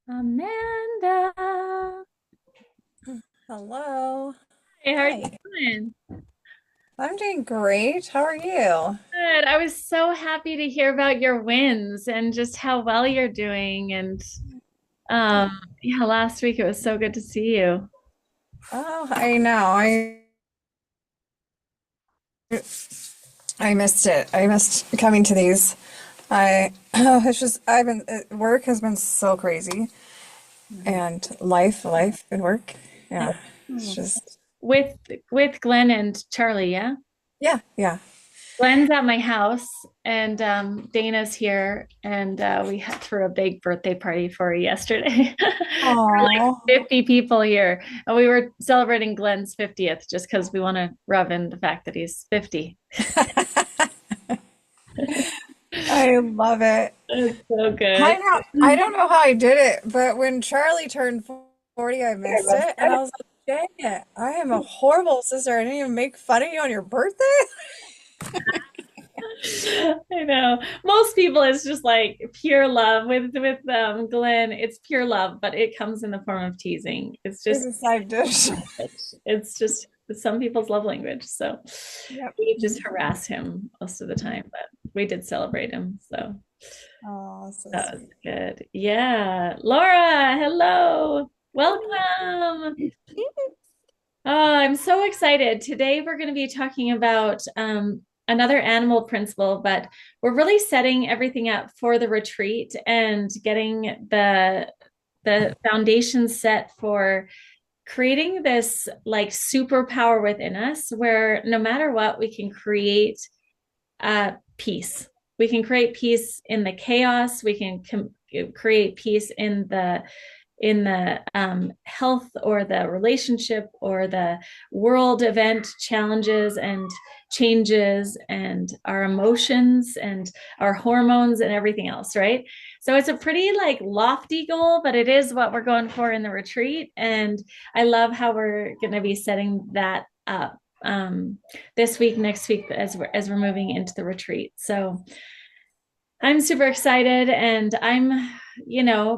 Amanda. Hello. Hey, how are you Hi. doing? I'm doing great. How are you? Good. I was so happy to hear about your wins and just how well you're doing. And um, Thanks. yeah, last week it was so good to see you. Oh, I know. I missed it. I missed coming to these. I it's just I've been work has been so crazy and life and work. Yeah. Yeah. It's Oh. just With Glenn and Charlie, yeah. yeah. Glenn's at my house and Dana's here and we had threw a big birthday party for her yesterday. Like Oh. 50 people here. And we were celebrating Glenn's 50th just because we want to rub in the fact that he's 50. I love it. It's so good. I don't know how I did it, but when Charlie turned 40, I missed it, and I was like, dang it, I am a horrible sister. I didn't even make fun of you on your birthday. I know. Most people it's just like pure love with Glenn. It's pure love, but it comes in the form of teasing. It's a side dish. It's just some people's love language. So Yep. we just harass him most of the time, but we did celebrate him. So Oh, so that was sweet. good. Yeah. Laura, hello. Welcome. I'm so excited. Today we're going to be talking about another animal principle, but we're really setting everything up for the retreat and getting the foundation set for creating this like superpower within us where no matter what, we can create peace. We can create peace in the chaos. We can create peace in the health or the relationship or the world event challenges and changes and our emotions and our hormones and everything else, right? So it's a pretty like lofty goal, but it is what we're going for in the retreat. And I love how we're going to be setting that up this week, next week, as we're moving into the retreat. So I'm super excited and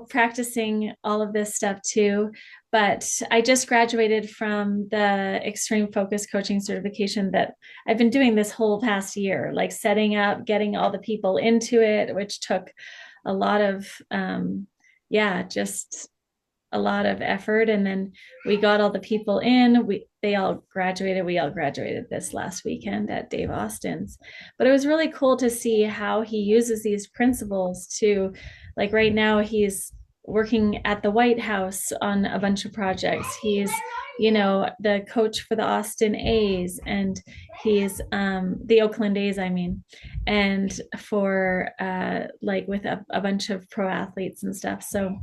practicing all of this stuff too. But I just graduated from the extreme focus coaching certification that I've been doing this whole past year, like setting up, getting all the people into it, which took a lot of, just a lot of effort. And then we got all the people in. They all graduated. We all graduated this last weekend at Dave Austin's. But it was really cool to see how he uses these principles to, like right now, he's working at the White House on a bunch of projects. He's, the coach for the Austin A's, and he's the Oakland A's, I mean, and for like with a bunch of pro athletes and stuff. So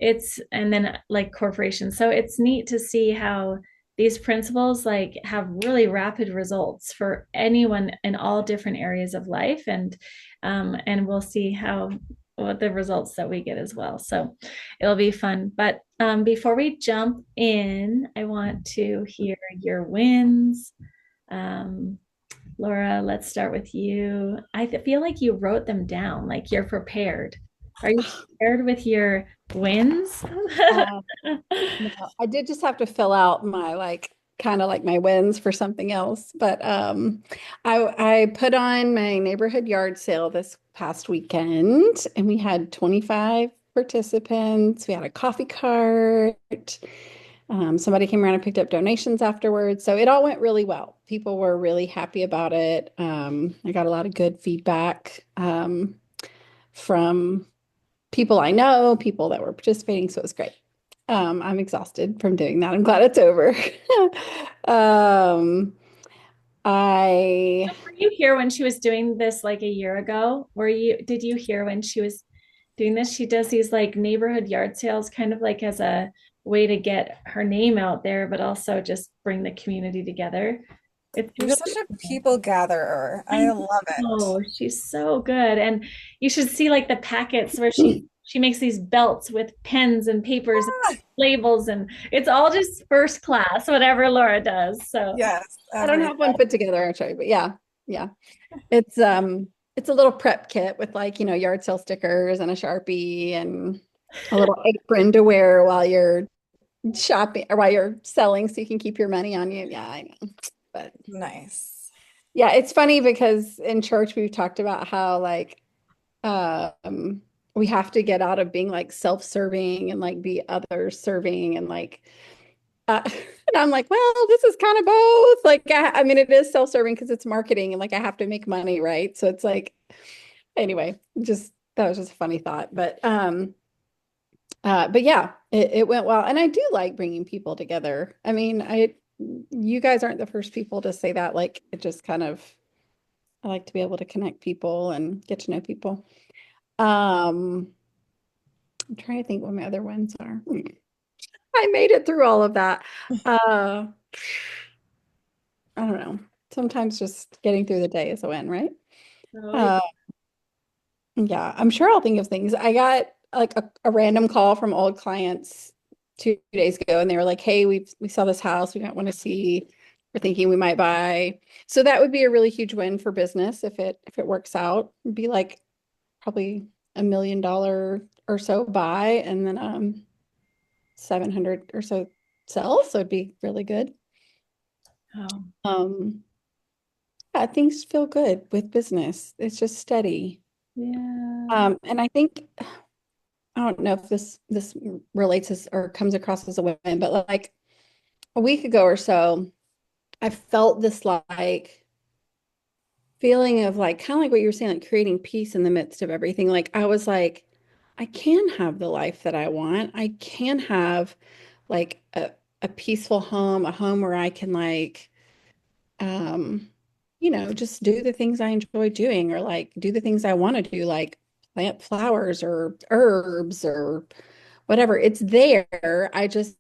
and then like corporations. So it's neat to see how these principles like have really rapid results for anyone in all different areas of life, and we'll see how what the results that we get as well. So it'll be fun. But before we jump in, I want to hear your wins. Um, Laura, let's start with you. I feel like you wrote them down, like you're prepared. Are you prepared with your wins? Uh, no, I did just have to fill out my like kind of like my wins for something else. But I put on my neighborhood yard sale this past weekend and we had 25 participants. We had a coffee cart. Somebody came around and picked up donations afterwards. So it all went really well. People were really happy about it. I got a lot of good feedback from people I know, people that were participating. So it was great. I'm exhausted from doing that. I'm glad it's over. um, I Were you here when she was doing this like a year ago? Did you hear when she was doing this? She does these like neighborhood yard sales kind of like as a way to get her name out there, but also just bring the community together. It's You're really such a people gatherer. I I love it. know she's so good, and you should see like the packets where she makes these belts with pens and papers, and Ah, labels, and it's all just first class, whatever Laura does. So yes, I don't everything. have one put together actually, but yeah, yeah. It's it's a little prep kit with like, yard sale stickers and a Sharpie and a little apron to wear while you're shopping or while you're selling so you can keep your money on you. Yeah, I know. But Nice. yeah, it's funny because in church we've talked about how like um we have to get out of being like self-serving and like be others serving and like and I'm like, well, this is kind of both. Like I mean it is self-serving because it's marketing and like I have to make money, right? So it's like anyway, just that was just a funny thought. But yeah, it went well. And I do like bringing people together. I mean, you guys aren't the first people to say that. Like, it just kind of, I like to be able to connect people and get to know people. Um, I'm trying to think what my other ones are. I made it through all of that. Uh, I don't know. Sometimes just getting through the day is a win, right? Oh, yeah. Uh, Yeah, I'm sure I'll think of things. I got like a random call from old clients 2 days ago, and they were like, "Hey, we saw this house. We don't want to see. We're thinking we might buy." So that would be a really huge win for business if it works out. It'd be like probably $1 million or so buy, and then 700 or so sell. So it'd be really good. Oh, Um, yeah, things feel good with business. It's just steady. yeah. And I think. I don't know if this relates as or comes across as a win, but like a week ago or so, I felt this like feeling of like kind of like what you were saying, like creating peace in the midst of everything. Like I was like, I can have the life that I want. I can have like a peaceful home, a home where I can like um, just do the things I enjoy doing or like do the things I want to do, like plant flowers or herbs or whatever. It's there. I just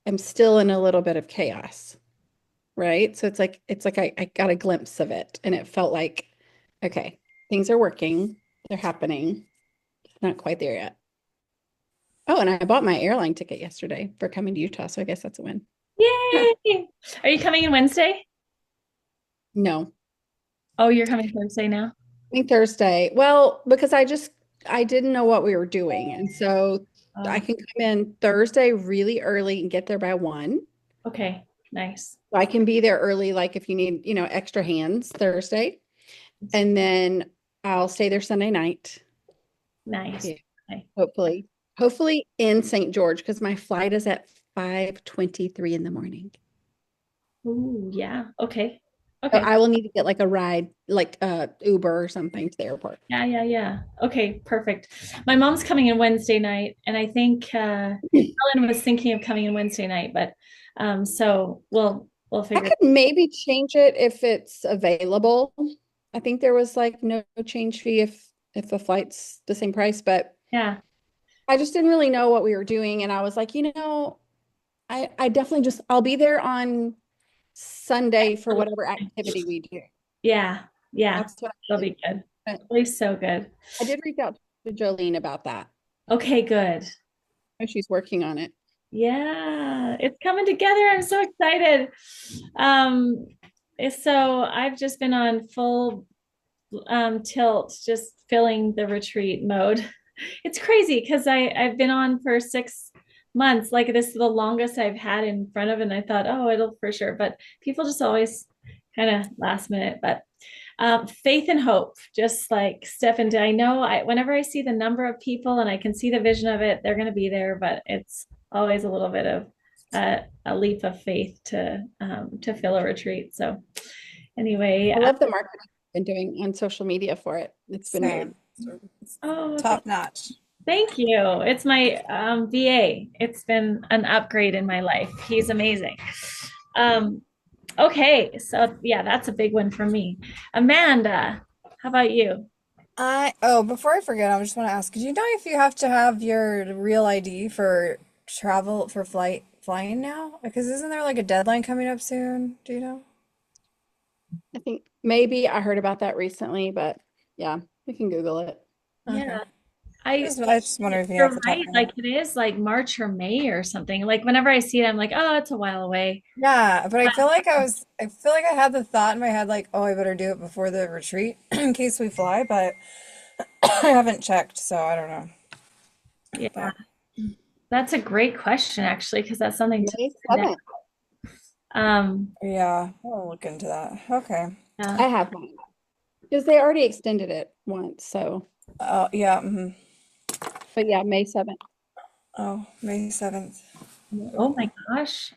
am still in a little bit of chaos, right? So it's like I got a glimpse of it and it felt like, okay, things are working, they're happening. Not quite there yet. Oh, and I bought my airline ticket yesterday for coming to Utah, so I guess that's a win. Huh. Yay! Are you coming in Wednesday? No, Oh, you're coming Thursday now? I think Thursday. Well, because I didn't know what we were doing. And so I Oh, can come in Thursday really early and get there by 1. okay. Nice. So I can be there early, like if you need, extra hands Thursday. And then I'll stay there Sunday night. Nice. Yeah, Okay. hopefully. Hopefully in St. George, because my flight is at 5:23 in the morning. Ooh, yeah. Okay. So Okay. I will need to get like a ride, like Uber or something to the airport. Yeah, yeah, yeah. Okay, perfect. My mom's coming in Wednesday night, and I think Ellen was thinking of coming in Wednesday night, but so we'll I figure it. could maybe change it if it's available. I think there was like no change fee if the flight's the same price, but Yeah. I just didn't really know what we were doing, and I was like, I definitely just I'll be there on Sunday for whatever activity we do. Yeah. Yeah. That's what I That'll did. be good. But That'll be so good. I did reach out to Jolene about that. Okay, good. I know she's working on it. Yeah, it's coming together. I'm so excited. Um, so I've just been on full tilt, just filling the retreat mode. It's crazy because I've been on for 6 months. Like this is the longest I've had in front of, and I thought, oh, it'll for sure. But people just always kind of last minute. But faith and hope, just like Steph, I know whenever I see the number of people and I can see the vision of it, they're going to be there. But it's always a little bit of a leap of faith to fill a retreat. So anyway, I love the marketing you've been doing on social media for it. It's been Same. It's oh, top notch. thank you. It's my VA. It's been an upgrade in my life. He's amazing. Um, okay, so yeah, that's a big one for me. Amanda, how about you? Before I forget, I just want to ask, do you know if you have to have your real ID for travel for flying now? Because isn't there like a deadline coming up soon? Do you know? I think maybe I heard about that recently, but yeah, we can Google it. Yeah, Okay. I I just wonder if you know off you're the top right. of your Like head. it is like March or May or something. Like whenever I see it, I'm like, oh, it's a while away. Yeah, but I feel like I had the thought in my head like, oh, I better do it before the retreat in case we fly, but I haven't checked, so I don't know. Yeah, But that's a great question, actually, because that's something to May connect. 7th. yeah, I'll look into that. Okay. Yeah. I have mine because they already extended it once. So, Oh, yeah. Mhm. but yeah, May 7th. Oh, May 7th. Oh Okay. my gosh.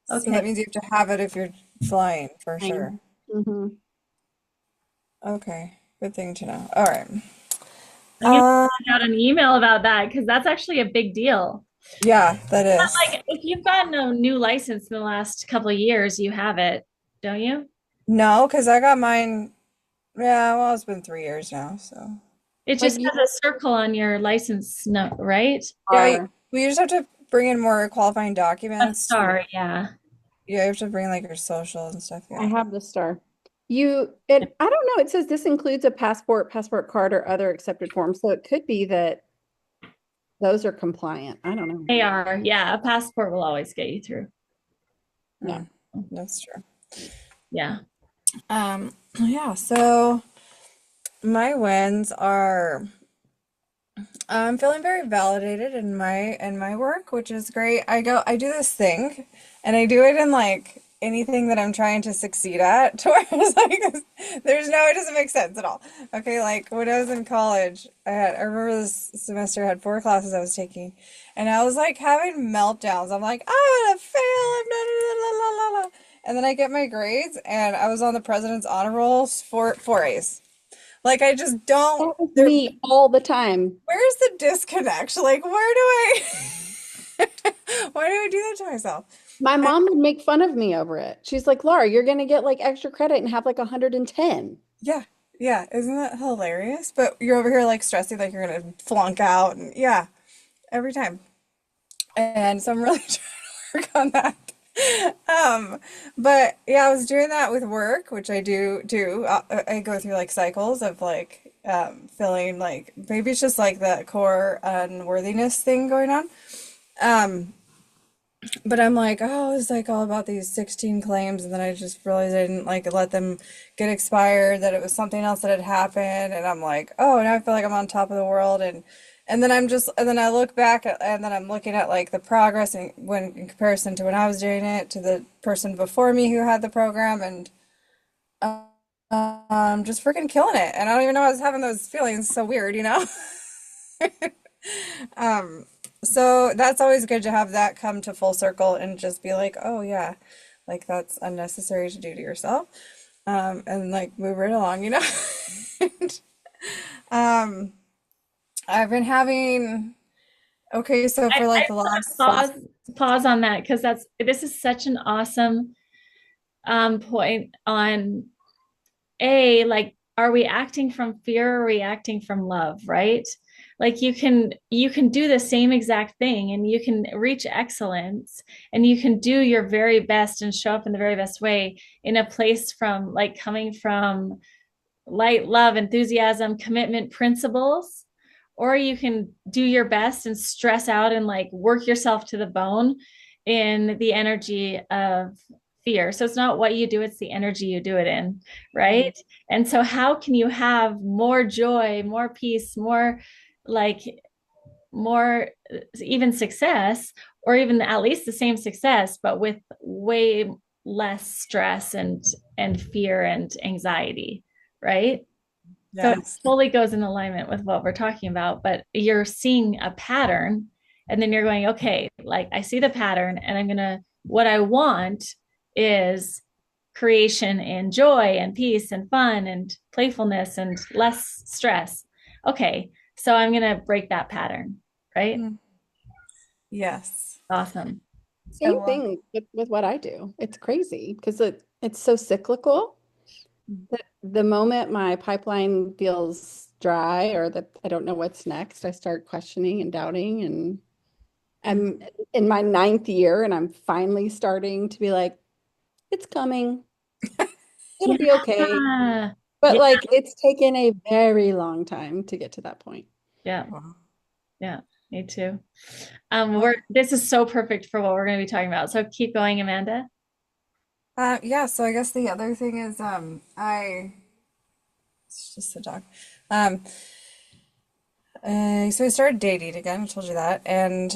So Okay. that means you have to have it if you're flying for sure. Fine. Hmm. Okay. Good thing to know. All right. I'm gonna Uh, send out an email about that because that's actually a big deal. yeah, that is. Like if you've gotten a new license in the last couple of years, you have it, don't you? No, because I got mine. Yeah, well, it's been 3 years now, so. It Like just you has a circle on your license note, right? Yeah, are, we just have to bring in more qualifying A documents. star, yeah. Yeah, you have to bring like your social and stuff. I Yeah. have the star. I don't know. It says this includes a passport, passport card, or other accepted forms. So it could be that those are compliant. I don't know. They are, yeah. A passport will always get you through. Yeah. Mm, that's true. Yeah. Yeah, so my wins are I'm feeling very validated in my work, which is great. I do this thing and I do it in like anything that I'm trying to succeed at to where it's like it doesn't make sense at all. Okay, like when I was in college, I remember this semester I had 4 classes I was taking and I was like having meltdowns. I'm like, I'm gonna fail, I'm not la, la, la, la. And then I get my grades and I was on the president's honor rolls for 4 A's. Like I just don't That was there me all the time. where's the disconnect? Like, where do I, why do I do that to myself? My mom would make fun of me over it. She's like, Laura, you're going to get like extra credit and have like 110. Yeah, yeah, isn't that hilarious? But you're over here like stressing like you're gonna flunk out, and yeah, every time. And so I'm really trying to work on that. Um, but yeah, I was doing that with work, which I do. I go through like cycles of like feeling like maybe it's just like that core unworthiness thing going on. Um, But I'm like, oh, it's like all about these 16 claims, and then I just realized I didn't like let them get expired, that it was something else that had happened, and I'm like, oh, now I feel like I'm on top of the world, and then I look back and then I'm looking at like the progress in comparison to when I was doing it to the person before me who had the program, and just freaking killing it, and I don't even know I was having those feelings. So weird, you know? Um, so that's always good to have that come to full circle and just be like, oh yeah, like that's unnecessary to do to yourself. And like move right along, you know? Um, I've been having, okay, so for like I the just last, want to pause on that because this is such an awesome point on like are we acting from fear or reacting from love, right? Like you can do the same exact thing and you can reach excellence and you can do your very best and show up in the very best way in a place from like coming from light, love, enthusiasm, commitment, principles, or you can do your best and stress out and like work yourself to the bone in the energy of fear. So it's not what you do, it's the energy you do it in, Mm. right? And so how can you have more joy, more peace, like more even success, or even at least the same success, but with way less stress and fear and anxiety, right? So it yes. totally goes in alignment with what we're talking about, but you're seeing a pattern and then you're going, okay, like I see the pattern and what I want is creation and joy and peace and fun and playfulness and less stress. Okay, so I'm going to break that pattern, right? Mm, yes. Awesome. I Same love, thing with what I do. It's crazy because it's so cyclical that the moment my pipeline feels dry or that I don't know what's next, I start questioning and doubting. And mm, I'm in my ninth year and I'm finally starting to be like, it's coming. It'll be okay. Yeah. But Yeah. like it's taken a very long time to get to that point. Yeah. wow. Yeah. Me too. Oh, This is so perfect for what we're going to be talking about. So keep going, Amanda. yeah, so I guess the other thing is, it's just a dog. Um, So I started dating again. I told you that, and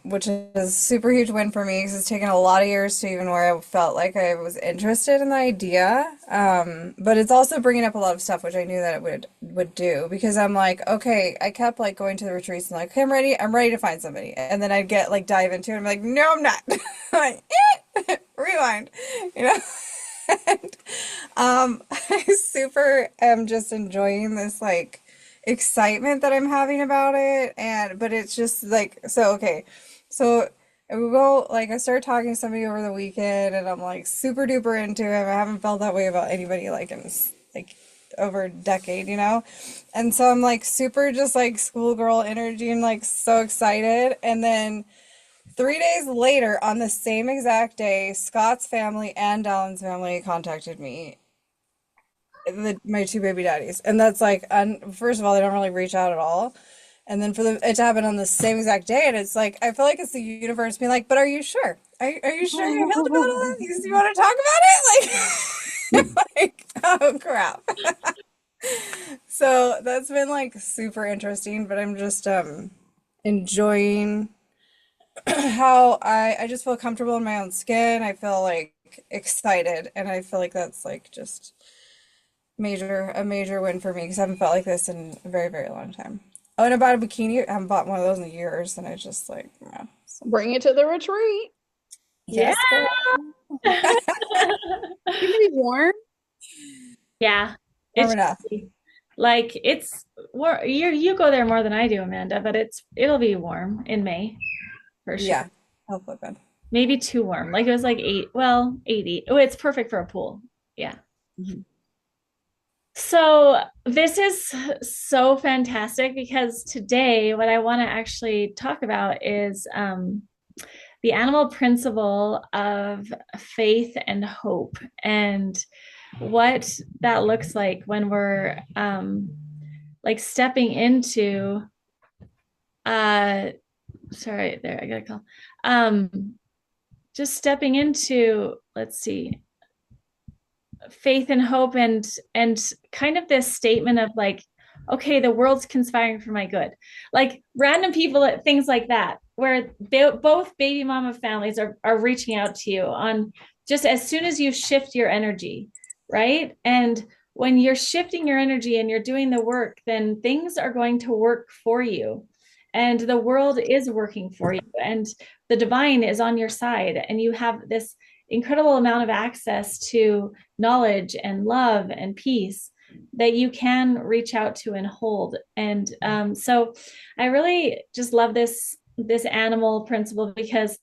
which is a super huge win for me because it's taken a lot of years to even where I felt like I was interested in the idea. But it's also bringing up a lot of stuff which I knew that it would do because I'm like, okay, I kept like going to the retreats and like, okay, I'm ready to find somebody, and then I'd get like dive into it. And I'm like, no, I'm not. I'm like, rewind, you know. And, I super am just enjoying this like excitement that I'm having about it, and but it's just like so okay. So I will go like I started talking to somebody over the weekend, and I'm like super duper into him. I haven't felt that way about anybody like in like over a decade, you know? And so I'm like super just like schoolgirl energy and like so excited. And then 3 days later, on the same exact day, Scott's family and Dallin's family contacted me, my two baby daddies, and that's like, first of all, they don't really reach out at all, and then for it to happen on the same exact day, and it's like I feel like it's the universe being like, but are you sure? Are you sure you feel about all this? You want to talk about it? Like, like, oh crap. So that's been like super interesting, but I'm just enjoying how I just feel comfortable in my own skin. I feel like excited, and I feel like that's like just a major win for me because I haven't felt like this in a very, very long time. Oh, and about a bikini, I haven't bought one of those in years, and I just like, yeah. So, Bring it to the retreat. Yeah. yes, girl. You can be warm. Yeah. Warm It's enough. like you go there more than I do, Amanda, but it'll be warm in May for sure. Yeah, I'll flip it. Maybe too warm. Like it was like 80. Oh, it's perfect for a pool. Yeah. Mhm. So this is so fantastic because today what I want to actually talk about is the animal principle of faith and hope and what that looks like when we're like stepping into uh sorry there I gotta call just stepping into, let's see, faith and hope and kind of this statement of like, okay, the world's conspiring for my good, like random people, things like that, where both baby mama families are reaching out to you on just as soon as you shift your energy, right? And when you're shifting your energy and you're doing the work, then things are going to work for you, and the world is working for you, and the divine is on your side, and you have this incredible amount of access to knowledge and love and peace that you can reach out to and hold. And so I really just love this animal principle because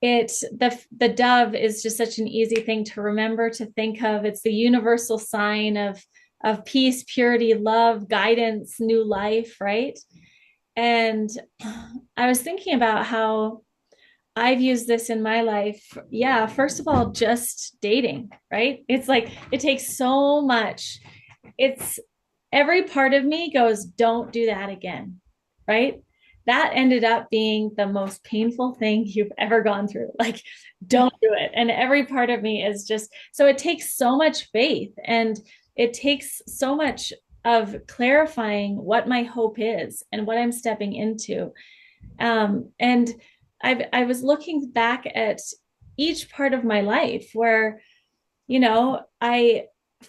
the dove is just such an easy thing to remember, to think of. It's the universal sign of peace, purity, love, guidance, new life, right? And I was thinking about how I've used this in my life. Yeah, first of all, just dating, right? It's like it takes so much. It's every part of me goes, don't do that again, right? That ended up being the most painful thing you've ever gone through. Like, don't do it. And every part of me is just so it takes so much faith, and it takes so much of clarifying what my hope is and what I'm stepping into. And I was looking back at each part of my life where, I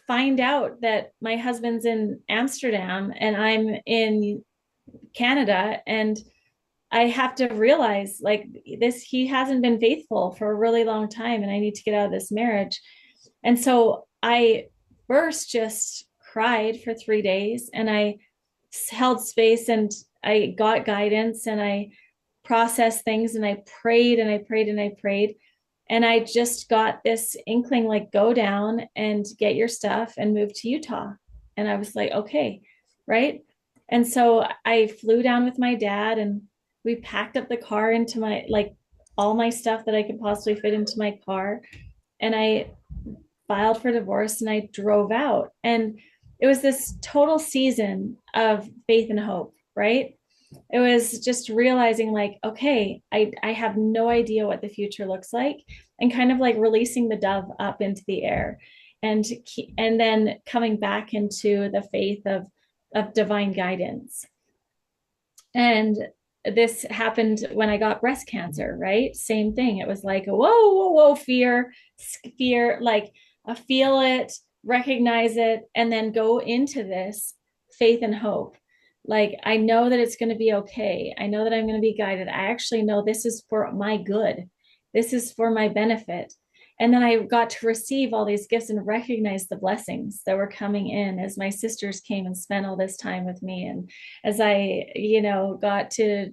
find out that my husband's in Amsterdam and I'm in Canada, and I have to realize like this, he hasn't been faithful for a really long time, and I need to get out of this marriage. And so I first just cried for 3 days, and I held space, and I got guidance, and I processed things, and I prayed and I prayed and I prayed. And I just got this inkling like, go down and get your stuff and move to Utah. And I was like, okay, right. And so I flew down with my dad, and we packed up the car into my, like, all my stuff that I could possibly fit into my car. And I filed for divorce and I drove out. And it was this total season of faith and hope, right? It was just realizing like, okay, I have no idea what the future looks like, and kind of like releasing the dove up into the air, and and then coming back into the faith of divine guidance. And this happened when I got breast cancer, right? Same thing. It was like, whoa, whoa, whoa, fear, like feel it, recognize it, and then go into this faith and hope. Like, I know that it's going to be okay. I know that I'm going to be guided. I actually know this is for my good. This is for my benefit. And then I got to receive all these gifts and recognize the blessings that were coming in as my sisters came and spent all this time with me. And as I, got to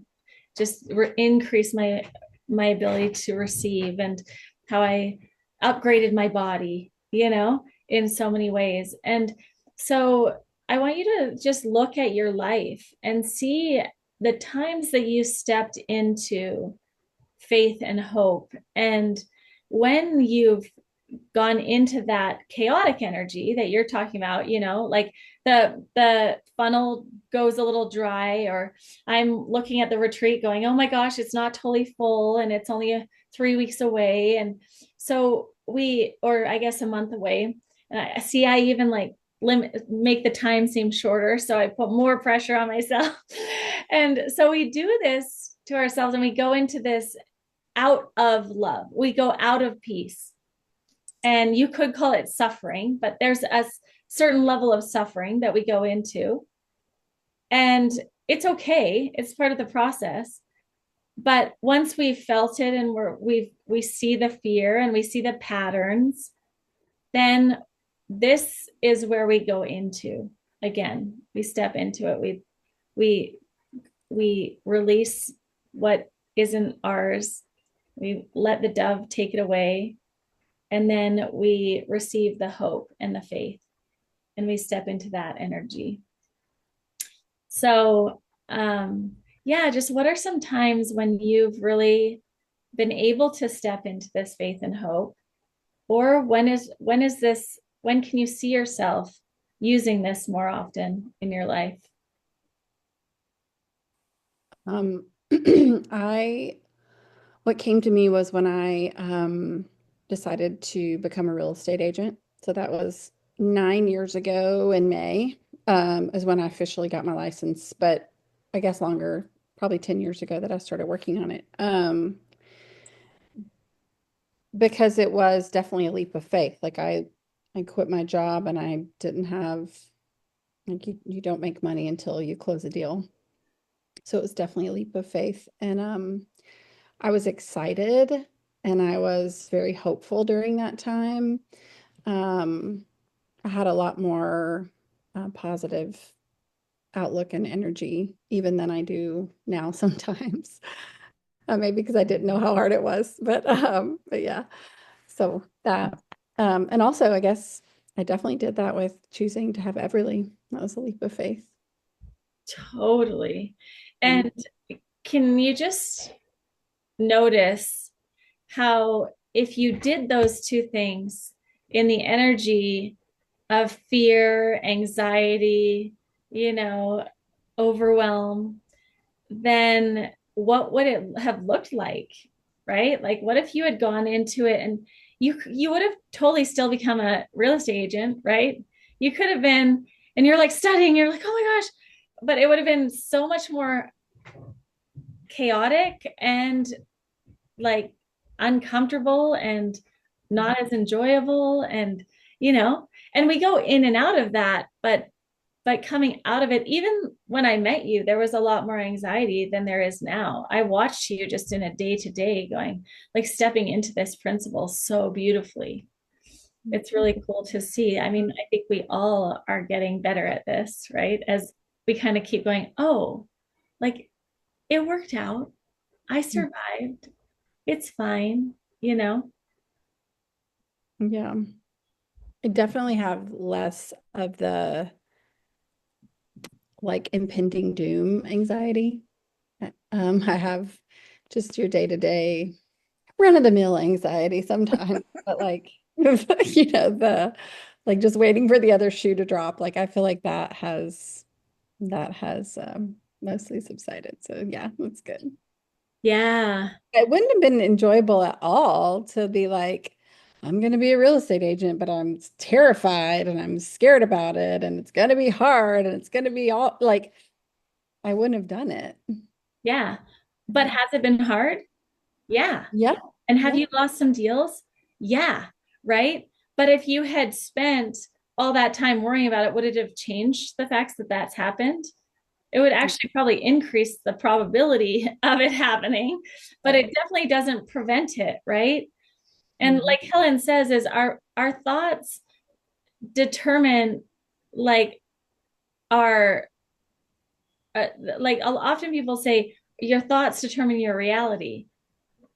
just increase my ability to receive, and how I upgraded my body, in so many ways. And so I want you to just look at your life and see the times that you stepped into faith and hope, and when you've gone into that chaotic energy that you're talking about, like the funnel goes a little dry, or I'm looking at the retreat going, oh my gosh, it's not totally full and it's only 3 weeks away. And so or I guess a month away. And I even like make the time seem shorter. So I put more pressure on myself. And so we do this to ourselves, and we go into this out of love. We go out of peace, and you could call it suffering, but there's a certain level of suffering that we go into, and it's okay, it's part of the process. But once we've felt it, and we see the fear and we see the patterns, then this is where we go into, again, we step into it. We release what isn't ours. We let the dove take it away, and then we receive the hope and the faith, and we step into that energy. So, yeah, just what are some times when you've really been able to step into this faith and hope? Or when can you see yourself using this more often in your life? Um, I what came to me was when I decided to become a real estate agent. So that was 9 years ago in May, is when I officially got my license. But I guess longer, probably 10 years ago that I started working on it. Because it was definitely a leap of faith. Like I quit my job and I didn't have like you don't make money until you close a deal. So it was definitely a leap of faith. And I was excited and I was very hopeful during that time. Um, I had a lot more positive outlook and energy even than I do now sometimes. Maybe because I didn't know how hard it was, but yeah. So that, and also I guess I definitely did that with choosing to have Everly. That was a leap of faith. Totally. Mm. And can you just notice how, if you did those two things in the energy of fear, anxiety, you know, overwhelm, then what would it have looked like? Right? Like, what if you had gone into it and you would have totally still become a real estate agent, right? You could have been, and you're like studying, you're like, oh my gosh, but it would have been so much more chaotic and like uncomfortable and not as enjoyable, and you know and we go in and out of that, but coming out of it, even when I met you, there was a lot more anxiety than there is now. I watched you just in a day to day going, like, stepping into this principle so beautifully. It's really cool to see. I mean, I think we all are getting better at this, right? As we kind of keep going, oh, like, it worked out. I survived. It's fine, you know? Yeah, I definitely have less of the like impending doom anxiety. I have just your day-to-day run-of-the-mill anxiety sometimes, but like the like just waiting for the other shoe to drop. Like I feel like that has mostly subsided. So yeah, that's good. Yeah. It wouldn't have been enjoyable at all to be like, I'm going to be a real estate agent, but I'm terrified and I'm scared about it and it's going to be hard and it's going to be all like I wouldn't have done it. Yeah. But has it been hard? Yeah. Yeah. And have Yeah. you lost some deals? Yeah. Right. But if you had spent all that time worrying about it, would it have changed the facts that that's happened? It would actually probably increase the probability of it happening, but it Right. definitely doesn't prevent it. Right. And Mhm. like Helen says, is our thoughts determine like our like often people say your thoughts determine your reality,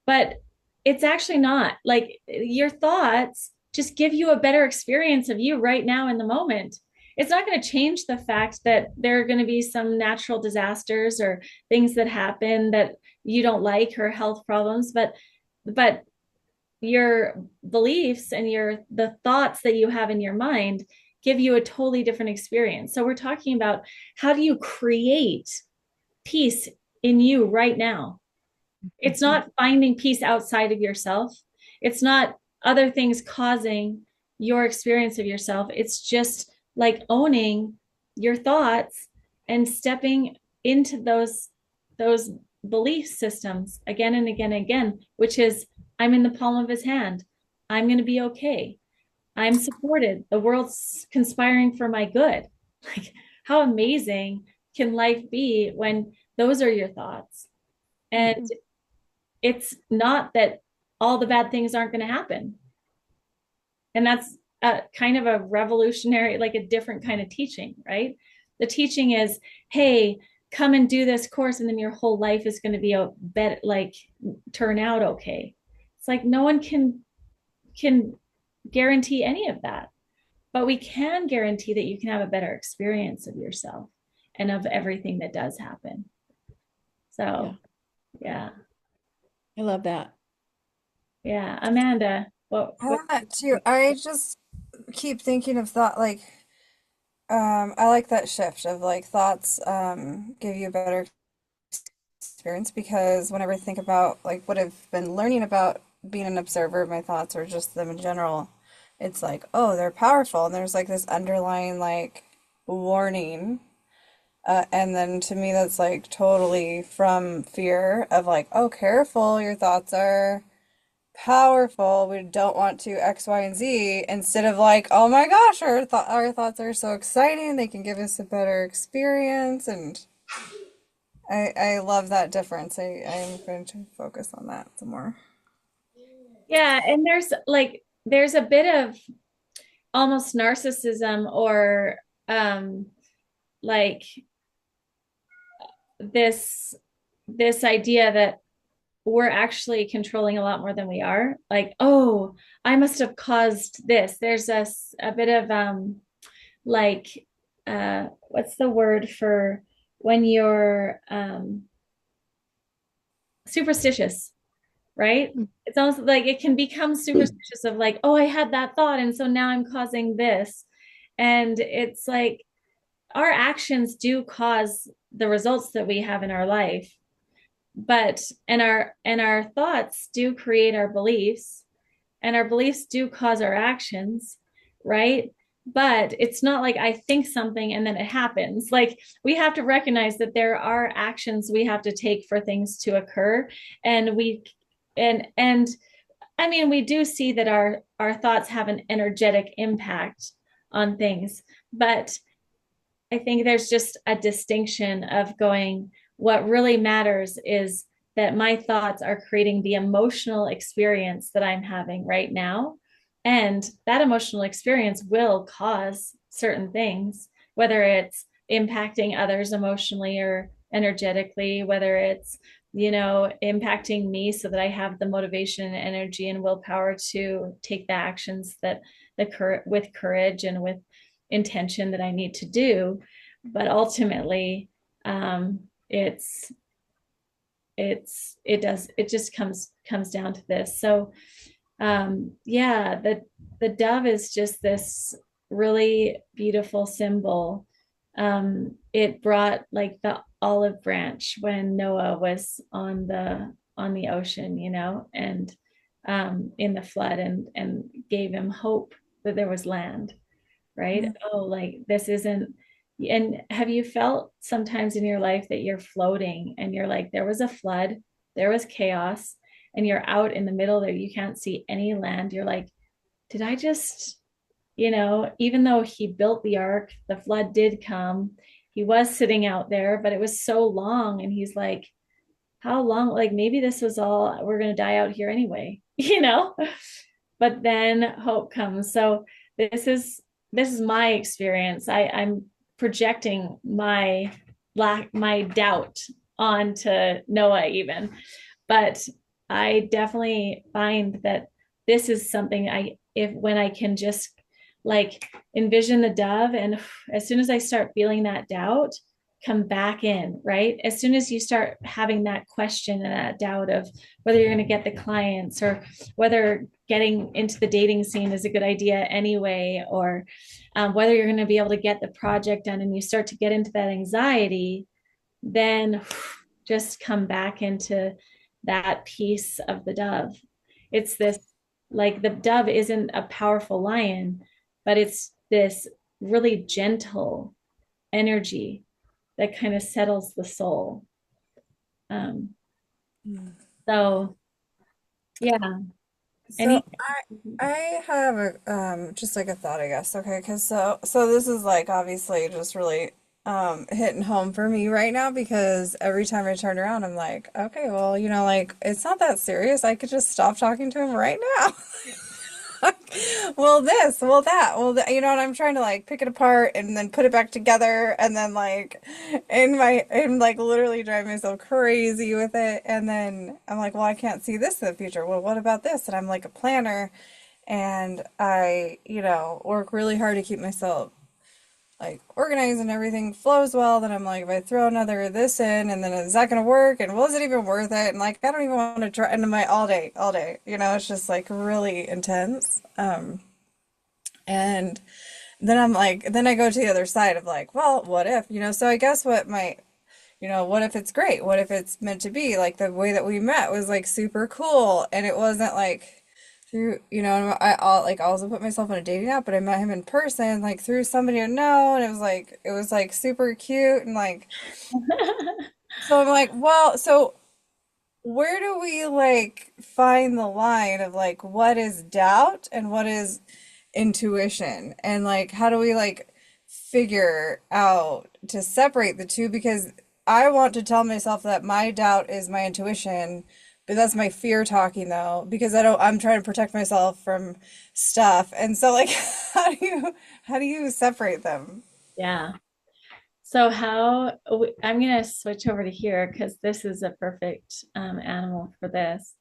but it's actually not. Like your thoughts just give you a better experience of you right now in the moment. It's not going to change the fact that there are going to be some natural disasters or things that happen that you don't like or health problems, but your beliefs and the thoughts that you have in your mind give you a totally different experience. So we're talking about how do you create peace in you right now. It's Mhm. not finding peace outside of yourself. It's not other things causing your experience of yourself. It's just like owning your thoughts and stepping into those belief systems again and again and again, which is I'm in the palm of his hand. I'm going to be okay. I'm supported. The world's conspiring for my good. Like how amazing can life be when those are your thoughts? And Mhm. it's not that all the bad things aren't going to happen. And that's a kind of a revolutionary, like a different kind of teaching, right? The teaching is, hey, come and do this course, and then your whole life is going to be a bet like turn out okay. It's like no one can guarantee any of that, but we can guarantee that you can have a better experience of yourself and of everything that does happen. Yeah. So yeah, I love that. yeah. Amanda, I what love that too. I just keep thinking of thought like I like that shift of like thoughts give you a better experience because whenever I think about like what I've been learning about being an observer of my thoughts or just them in general, it's like, oh, they're powerful and there's like this underlying like warning. And then to me that's like totally from fear of like, oh, careful, your thoughts are powerful. We don't want to X, Y, and Z instead of like, oh my gosh, our thoughts are so exciting. They can give us a better experience, and I love that difference. I'm going to focus on that some more. Yeah, and there's a bit of almost narcissism or like this this idea that we're actually controlling a lot more than we are. Like, oh, I must have caused this. There's a bit of like what's the word for when you're superstitious, right? It's almost like it can become superstitious of like, oh, I had that thought, and so now I'm causing this. And it's like our actions do cause the results that we have in our life, but and our thoughts do create our beliefs, and our beliefs do cause our actions, right? But it's not like I think something and then it happens. Like we have to recognize that there are actions we have to take for things to occur, and we and I mean, we do see that our thoughts have an energetic impact on things, but I think there's just a distinction of going, what really matters is that my thoughts are creating the emotional experience that I'm having right now. And that emotional experience will cause certain things, whether it's impacting others emotionally or energetically, whether it's, impacting me so that I have the motivation and energy and willpower to take the actions that with courage and with intention that I need to do. But ultimately, um, it's it just comes down to this. So yeah, the dove is just this really beautiful symbol. It brought like the olive branch when Noah was on the ocean, and in the flood, and gave him hope that there was land, right? Mm. Oh, like this isn't. And have you felt sometimes in your life that you're floating and you're like, there was a flood, there was chaos, and you're out in the middle there, you can't see any land. You're like, did I just, even though he built the ark, the flood did come. He was sitting out there, but it was so long. And he's like, how long? Like maybe this was all, we're going to die out here anyway, But then hope comes. So this is this is my experience. I'm projecting my doubt onto Noah even. But I definitely find that this is something I if when I can just like envision the dove, and as soon as I start feeling that doubt, come back in, right? As soon as you start having that question and that doubt of whether you're going to get the clients, or whether getting into the dating scene is a good idea anyway, or whether you're going to be able to get the project done, and you start to get into that anxiety, then just come back into that piece of the dove. It's this, like, the dove isn't a powerful lion, but it's this really gentle energy that kind of settles the soul. Um, Mm. so yeah, So any I have a just like a thought, I guess. Okay, because so this is like obviously just really hitting home for me right now because every time I turn around I'm like, okay, well, like it's not that serious. I could just stop talking to him right now. Well, this, well, that, well, and I'm trying to like pick it apart and then put it back together and then like I'm like literally driving myself crazy with it. And then I'm like, well, I can't see this in the future. Well, what about this? And I'm like a planner and I, work really hard to keep myself like organized and everything flows well. Then I'm like, if I throw another this in, and then is that gonna work? And was it even worth it? And like, I don't even want to try into my all day, all day. It's just like really intense. And then I'm like, then I go to the other side of like, well, what if, So I guess what if it's great? What if it's meant to be? Like the way that we met was like super cool, and it wasn't like through, I also put myself on a dating app, but I met him in person, like through somebody I know, and it was like super cute and like, so I'm like, well, so where do we like find the line of like what is doubt and what is intuition, and like how do we like figure out to separate the two? Because I want to tell myself that my doubt is my intuition, but that's my fear talking though, because I'm trying to protect myself from stuff. And so like how do you separate them? yeah. So I'm gonna switch over to here because this is a perfect animal for this.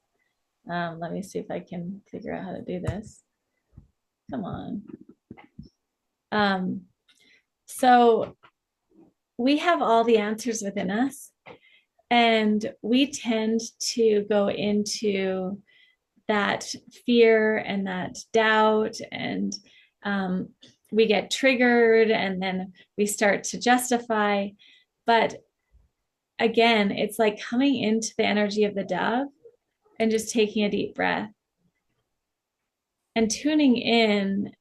Let me see if I can figure out how to do this. Come on. Um, so we have all the answers within us, and we tend to go into that fear and that doubt, and um, we get triggered, and then we start to justify. But again, it's like coming into the energy of the dove and just taking a deep breath and tuning in,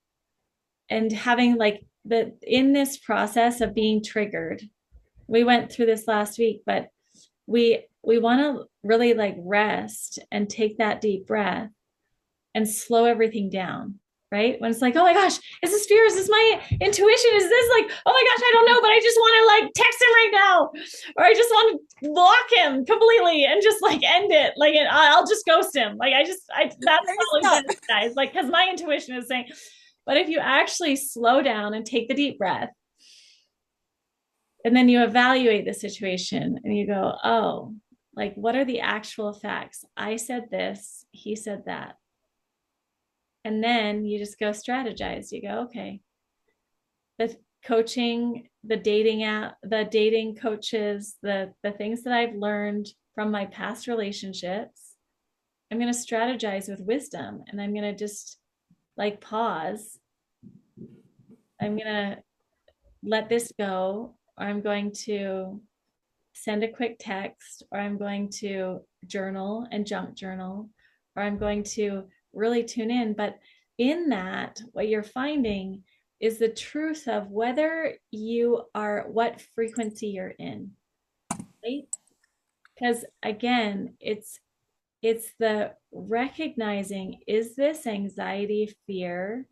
and having like the in this process of being triggered. We went through this last week, but we want to really like rest and take that deep breath and slow everything down, right? When it's like, oh my gosh, is this fear? Is this my intuition? Is this like, oh my gosh, I don't know, but I just want to like text him right now, or I just want to block him completely and just like end it. Like, I'll just ghost him. Like, that's probably Stop. best, guys. Like, because my intuition is saying, but if you actually slow down and take the deep breath, and then you evaluate the situation and you go, oh, like, what are the actual facts? I said this, he said that. And then you just go strategize. You go, okay, the coaching, the dating app, the dating coaches, the things that I've learned from my past relationships, I'm going to strategize with wisdom, and I'm going to just like pause. I'm going to let this go, or I'm going to send a quick text, or I'm going to journal and junk journal, or I'm going to really tune in. But in that, what you're finding is the truth of whether you are, what frequency you're in, right? Because again, it's the recognizing, is this anxiety, fear,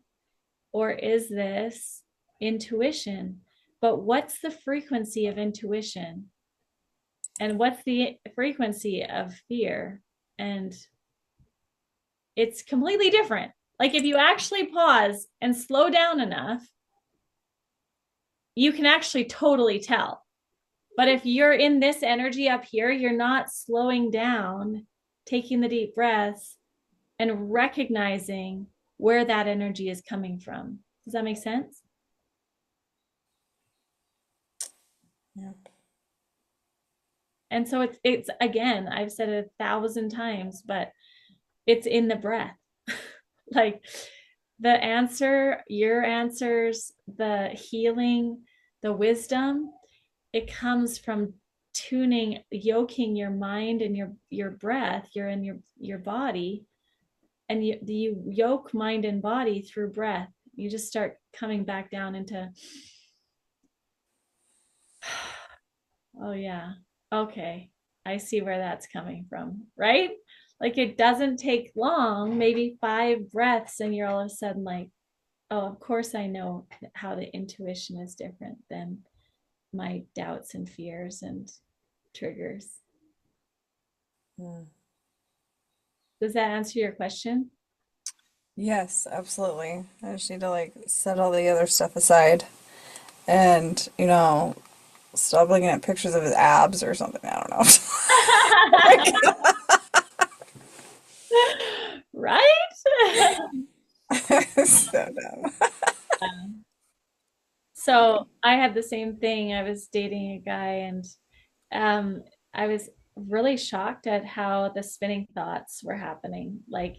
or is this intuition? But what's the frequency of intuition? And what's the frequency of fear? And it's completely different. Like if you actually pause and slow down enough, you can actually totally tell. But if you're in this energy up here, you're not slowing down, taking the deep breaths, and recognizing where that energy is coming from. Does that make sense? Yeah. And so it's again, I've said it 1,000 times, but it's in the breath. Like the answer, your answers, the healing, the wisdom, it comes from tuning, yoking your mind and your breath. You're in your body, and you yoke mind and body through breath. You just start coming back down into, oh yeah, okay, I see where that's coming from, right? Like it doesn't take long, maybe 5 breaths, and you're all of a sudden like, oh, of course I know how the intuition is different than my doubts and fears and triggers. Mm. Does that answer your question? Yes, absolutely. I just need to like set all the other stuff aside and, stop looking at pictures of his abs or something. I don't know. Right? So dumb. So I had the same thing. I was dating a guy, and um, I was really shocked at how the spinning thoughts were happening. Like,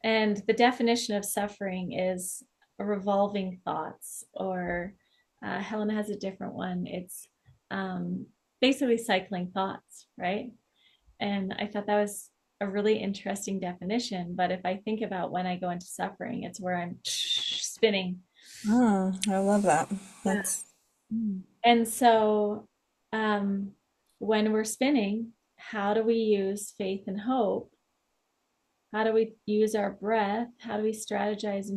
and the definition of suffering is revolving thoughts, or Helen has a different one. It's um, basically cycling thoughts, right? And I thought that was a really interesting definition. But if I think about when I go into suffering, it's where I'm spinning. I love that. Yeah. That's And so when we're spinning, how do we use faith and hope? How do we use our breath? How do we strategize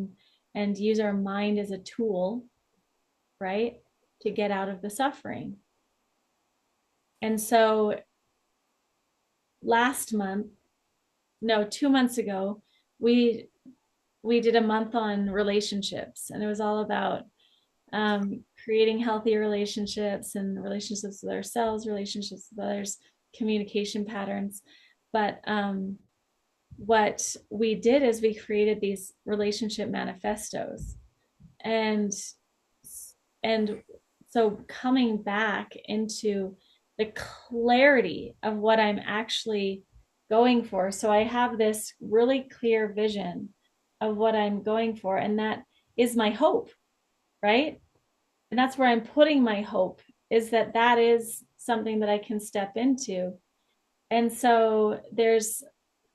and use our mind as a tool, right? To get out of the suffering. And so last month, no, 2 months ago, we we did a month on relationships, and it was all about creating healthy relationships and relationships with ourselves, relationships with others, communication patterns. But what we did is we created these relationship manifestos, and and so coming back into the clarity of what I'm actually going for. So I have this really clear vision of what I'm going for, and that is my hope, right? And that's where I'm putting my hope, is that that is something that I can step into. And so there's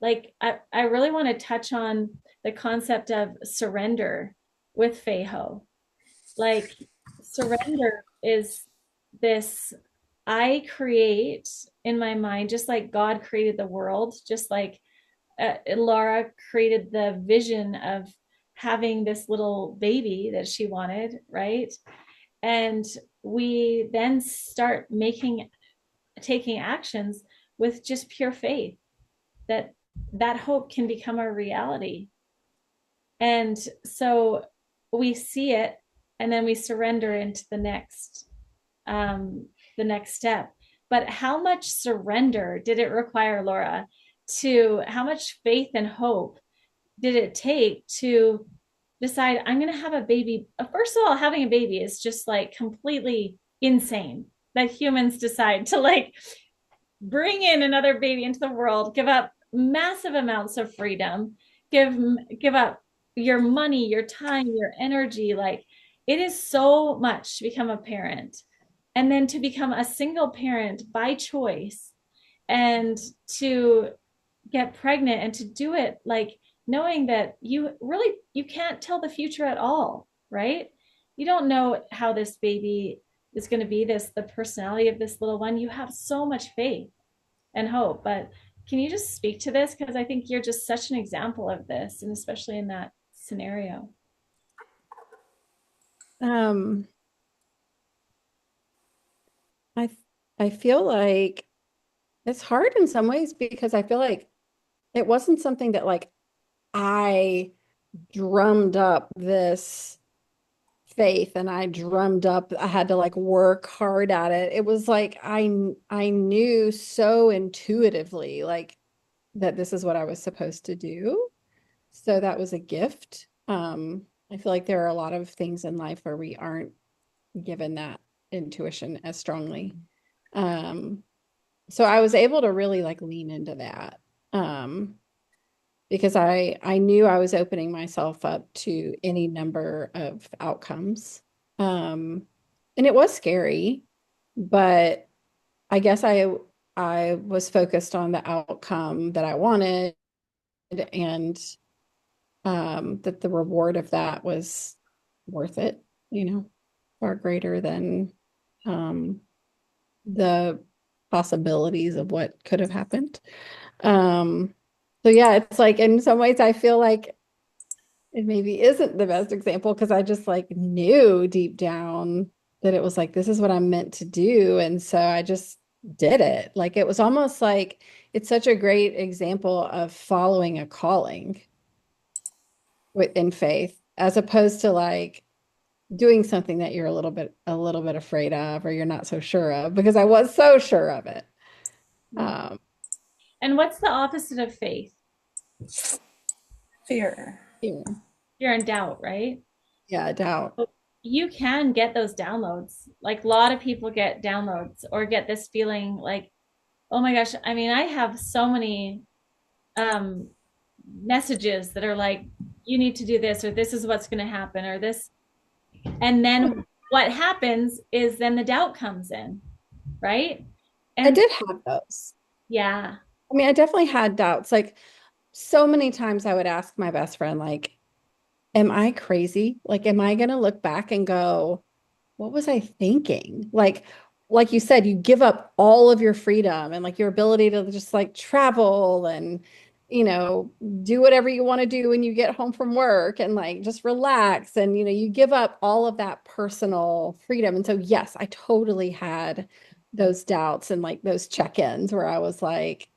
like I really want to touch on the concept of surrender with Feiho. Like surrender is this, I create in my mind, just like God created the world, just like Laura created the vision of having this little baby that she wanted, right? And we then start taking actions with just pure faith that that hope can become a reality. And so we see it, and then we surrender into um the next step. But how much surrender did it require, Laura? To how much faith and hope did it take to decide I'm going to have a baby? First of all, having a baby is just like completely insane that humans decide to like bring in another baby into the world, give up massive amounts of freedom, give give up your money, your time, your energy. Like it is so much to become a parent, and then to become a single parent by choice, and to get pregnant and to do it like knowing that you can't tell the future at all, right? You don't know how this baby is going to be, this the personality of this little one. You have so much faith and hope, but can you just speak to this, because I think you're just such an example of this, and especially in that scenario. Um, I I feel like it's hard in some ways because I feel like it wasn't something that like I drummed up this faith and I drummed up I had to like work hard at it. It was like I knew so intuitively like that this is what I was supposed to do. So that was a gift. I feel like there are a lot of things in life where we aren't given that intuition as strongly. Um, so I was able to really like lean into that. Because I knew I was opening myself up to any number of outcomes. Um, and it was scary, but I guess I was focused on the outcome that I wanted and that the reward of that was worth it, you know, far greater than um, the possibilities of what could have happened. Um, so yeah, it's like in some ways I feel like it maybe isn't the best example because I just like knew deep down that it was like this is what I'm meant to do. And so I just did it. Like it was almost like it's such a great example of following a calling in faith, as opposed to like doing something that you're a little bit afraid of or you're not so sure of, because I was so sure of it. Um, And what's the opposite of faith? Fear. yeah, You're in doubt, right? yeah, doubt. You can get those downloads. Like a lot of people get downloads or get this feeling like, oh my gosh, I mean, I have so many um messages that are like, you need to do this, or this is what's going to happen, or this. And then what happens is then the doubt comes in, right? I And did have those. yeah, I mean, I definitely had doubts. Like so many times I would ask my best friend, like, am I crazy? Like, am I gonna look back and go, what was I thinking? Like you said, you give up all of your freedom and like your ability to just like travel and, you know, do whatever you want to do when you get home from work and like just relax. And, you know, you give up all of that personal freedom. And so, yes, I totally had those doubts and like those check-ins where I was like,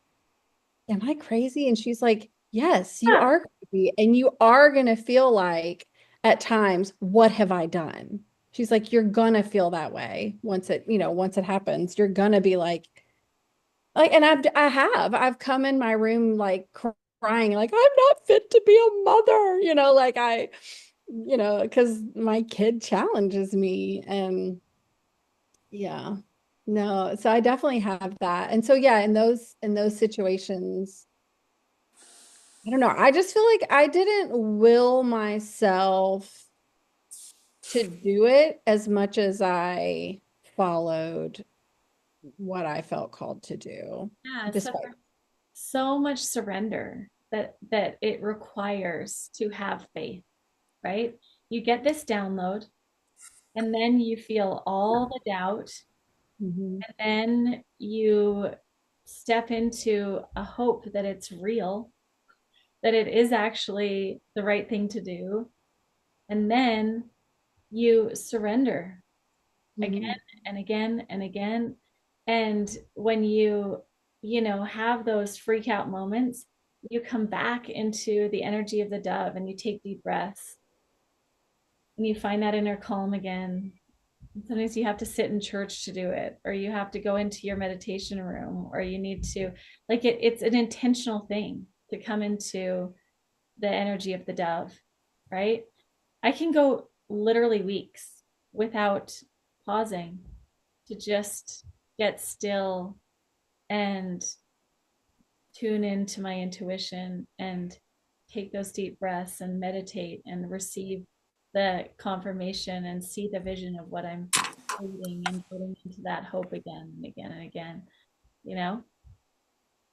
am I crazy? And she's like, yes, you yeah, are crazy. And you are going to feel like at times, what have I done? She's like, you're gonna feel that way once it happens. You're gonna be like, and I've come in my room like crying, like, I'm not fit to be a mother, like because my kid challenges me. And yeah, no, so I definitely have that. And so, yeah, in those situations, I don't know. I just feel like I didn't will myself to do it as much as I followed what I felt called to do, yeah. So despite. there's so much surrender that it requires to have faith, right? You get this download, and then you feel all the doubt, Mhm. and then you step into a hope that it's real, that it is actually the right thing to do, and then you surrender again Mhm. and again and again. And when you have those freak out moments, you come back into the energy of the dove and you take deep breaths and you find that inner calm again. Sometimes you have to sit in church to do it, or you have to go into your meditation room, or you need to, like, it's an intentional thing to come into the energy of the dove, right? I can go literally weeks without pausing to just get still and tune into my intuition and take those deep breaths and meditate and receive the confirmation and see the vision of what I'm creating and putting into that hope again and again and again, you know?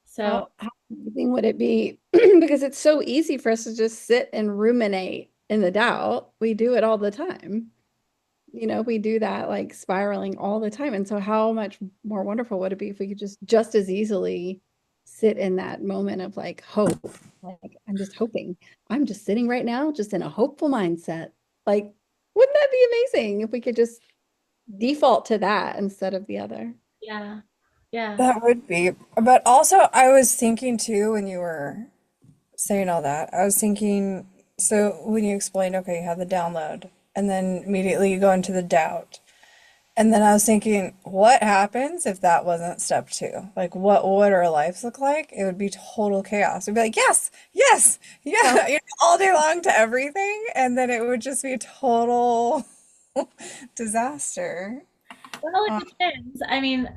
So How Amazing would it be? Because it's so easy for us to just sit and ruminate in the doubt. We do it all the time. We do that like spiraling all the time. And so how much more wonderful would it be if we could just as easily sit in that moment of like hope. Like I'm just hoping. I'm just sitting right now, just in a hopeful mindset. Like, wouldn't that be amazing if we could just default to that instead of the other? Yeah. Yeah. That would be. But also, I was thinking too when you were saying all that, I was thinking, so when you explained, okay, you have the download, and then immediately you go into the doubt. And then I was thinking, what happens if that wasn't step two? Like, what would our lives look like? It would be total chaos. It'd be like, yes, yes, Well, yeah, all day long to everything. And then it would just be total disaster. Well, it Uh, depends. I mean,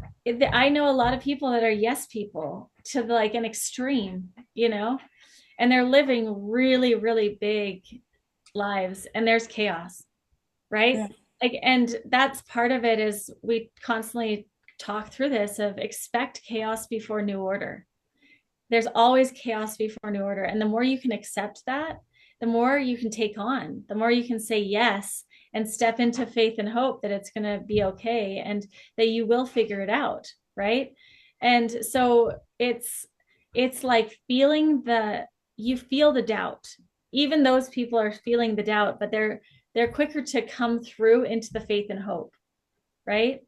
I know a lot of people that are yes people to like an extreme, and they're living really, really big lives and there's chaos, right? yeah. Like, and that's part of it is we constantly talk through this of expect chaos before new order. There's always chaos before new order. And the more you can accept that, the more you can take on, the more you can say yes and step into faith and hope that it's going to be okay and that you will figure it out. Right. And so it's like you feel the doubt. Even those people are feeling the doubt, but they're quicker to come through into the faith and hope. Right,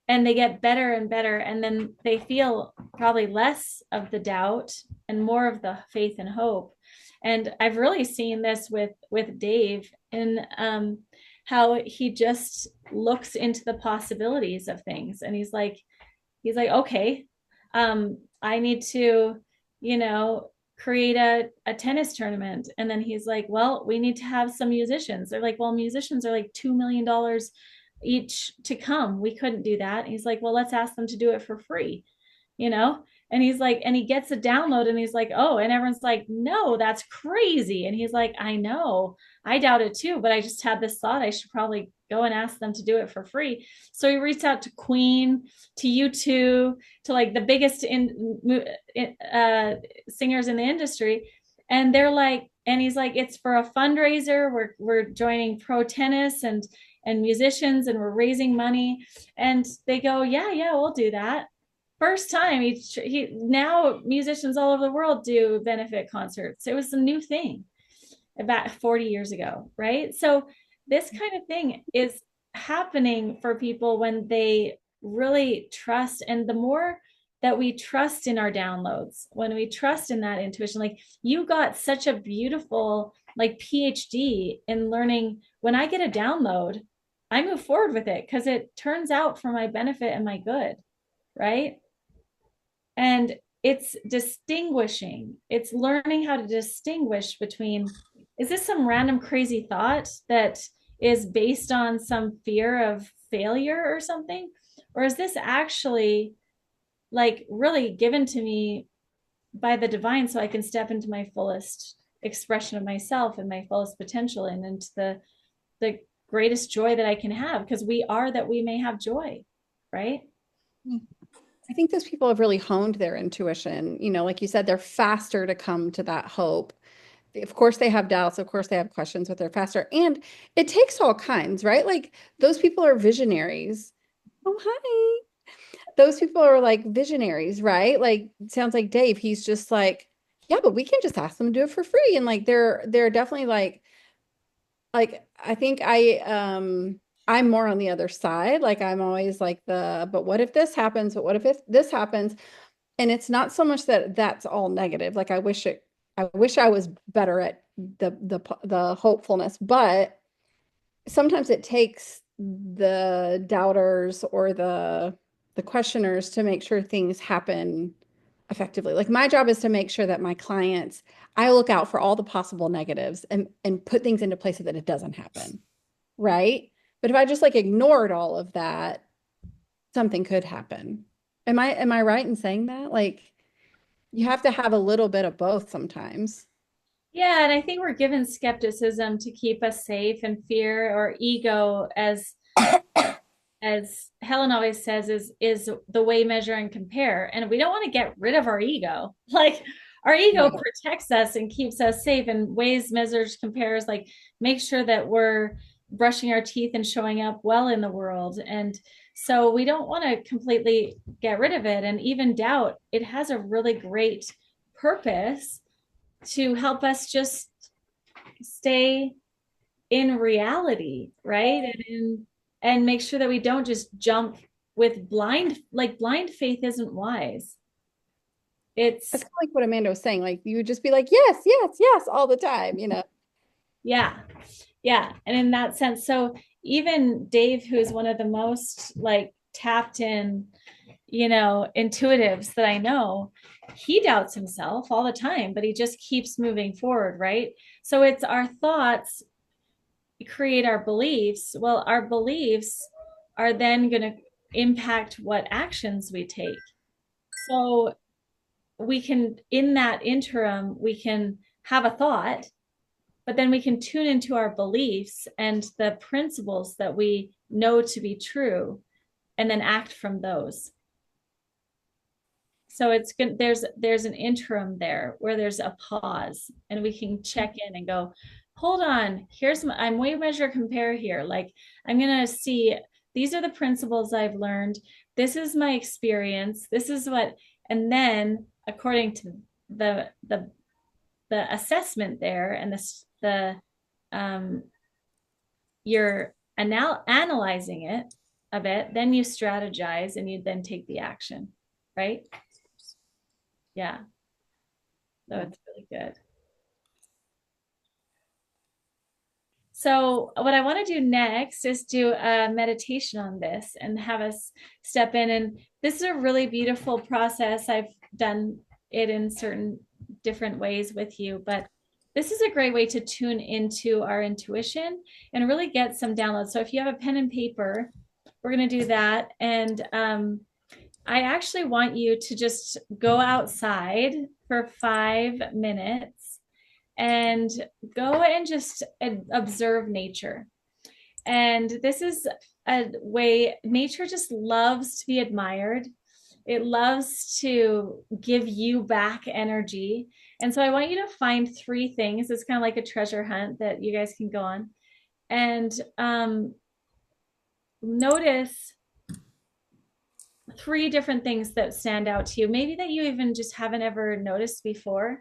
and they get better and better, and then they feel probably less of the doubt and more of the faith and hope. And I've really seen this with Dave in how he just looks into the possibilities of things, and he's like okay, I need to create a tennis tournament. And then he's like, well, we need to have some musicians. They're like, well, musicians are like $2 million each to come. We couldn't do that. And he's like, well, let's ask them to do it for free, you know? And he's like, and he gets a download and he's like, oh, and everyone's like, no, that's crazy. And he's like, I know, I doubt it too, but I just had this thought I should probably go and ask them to do it for free. So he reached out to Queen, to U2, to like the biggest singers in the industry. And they're like, and he's like, it's for a fundraiser. We're joining pro tennis and musicians, and we're raising money. And they go, yeah, we'll do that. First time he now musicians all over the world do benefit concerts. It was a new thing about 40 years ago, right? So this kind of thing is happening for people when they really trust. And the more that we trust in our downloads, when we trust in that intuition, like you got such a beautiful like PhD in learning, when I get a download, I move forward with it because it turns out for my benefit and my good, right? And it's learning how to distinguish between, is this some random crazy thought that is based on some fear of failure or something? Or is this actually like really given to me by the divine so I can step into my fullest expression of myself and my fullest potential and into the greatest joy that I can have, because we are that we may have joy, right? I think those people have really honed their intuition. Like you said, they're faster to come to that hope. Of course, they have doubts. Of course, they have questions, but they're faster. And it takes all kinds, right? Like those people are visionaries. Oh, hi. Those people are like visionaries, right? Like sounds like Dave. He's just like, yeah, but we can just ask them to do it for free. And like they're definitely like I think I'm more on the other side. Like I'm always like but what if this happens? But what if this happens? And it's not so much that that's all negative. Like I wish I was better at the hopefulness, but sometimes it takes the doubters or the questioners to make sure things happen effectively. Like my job is to make sure that my clients, I look out for all the possible negatives and put things into place so that it doesn't happen. Right. But if I just like ignored all of that, something could happen. Am I right in saying that? Like you have to have a little bit of both sometimes. Yeah, and I think we're given skepticism to keep us safe, and fear or ego, as Helen always says, is the way, measure, and compare. And we don't want to get rid of our ego. Like our ego Yeah. protects us and keeps us safe and weighs, measures, compares, like make sure that we're brushing our teeth and showing up well in the world. And so we don't want to completely get rid of it. And even doubt, it has a really great purpose to help us just stay in reality, right? And make sure that we don't just jump with blind, like blind faith isn't wise. That's It's kind of like what Amanda was saying. Like you would just be like, yes, yes, yes, all the time, you know. yeah. Yeah. And in that sense, so even Dave, who is one of the most like tapped in, intuitives that I know, he doubts himself all the time, but he just keeps moving forward, right? So it's our thoughts create our beliefs. Well, our beliefs are then going to impact what actions we take. So we can, in that interim, we can have a thought, but then we can tune into our beliefs and the principles that we know to be true and then act from those. So it's good. There's an interim there where there's a pause and we can check in and go, hold on, I'm way measure compare here. Like I'm gonna see these are the principles I've learned. This is my experience. This is what, and then according to the the the assessment there and the um you're analyzing it of it, then you strategize and you then take the action, right? Yeah. So it's really good. So what I want to do next is do a meditation on this and have us step in. And this is a really beautiful process. I've done it in certain different ways with you, but this is a great way to tune into our intuition and really get some downloads. So if you have a pen and paper, we're going to do that. And I actually want you to just go outside for 5 minutes and go and just observe nature. And this is a way nature just loves to be admired. It loves to give you back energy. And so I want you to find 3 things. It's kind of like a treasure hunt that you guys can go on and notice 3 different things that stand out to you. Maybe that you even just haven't ever noticed before,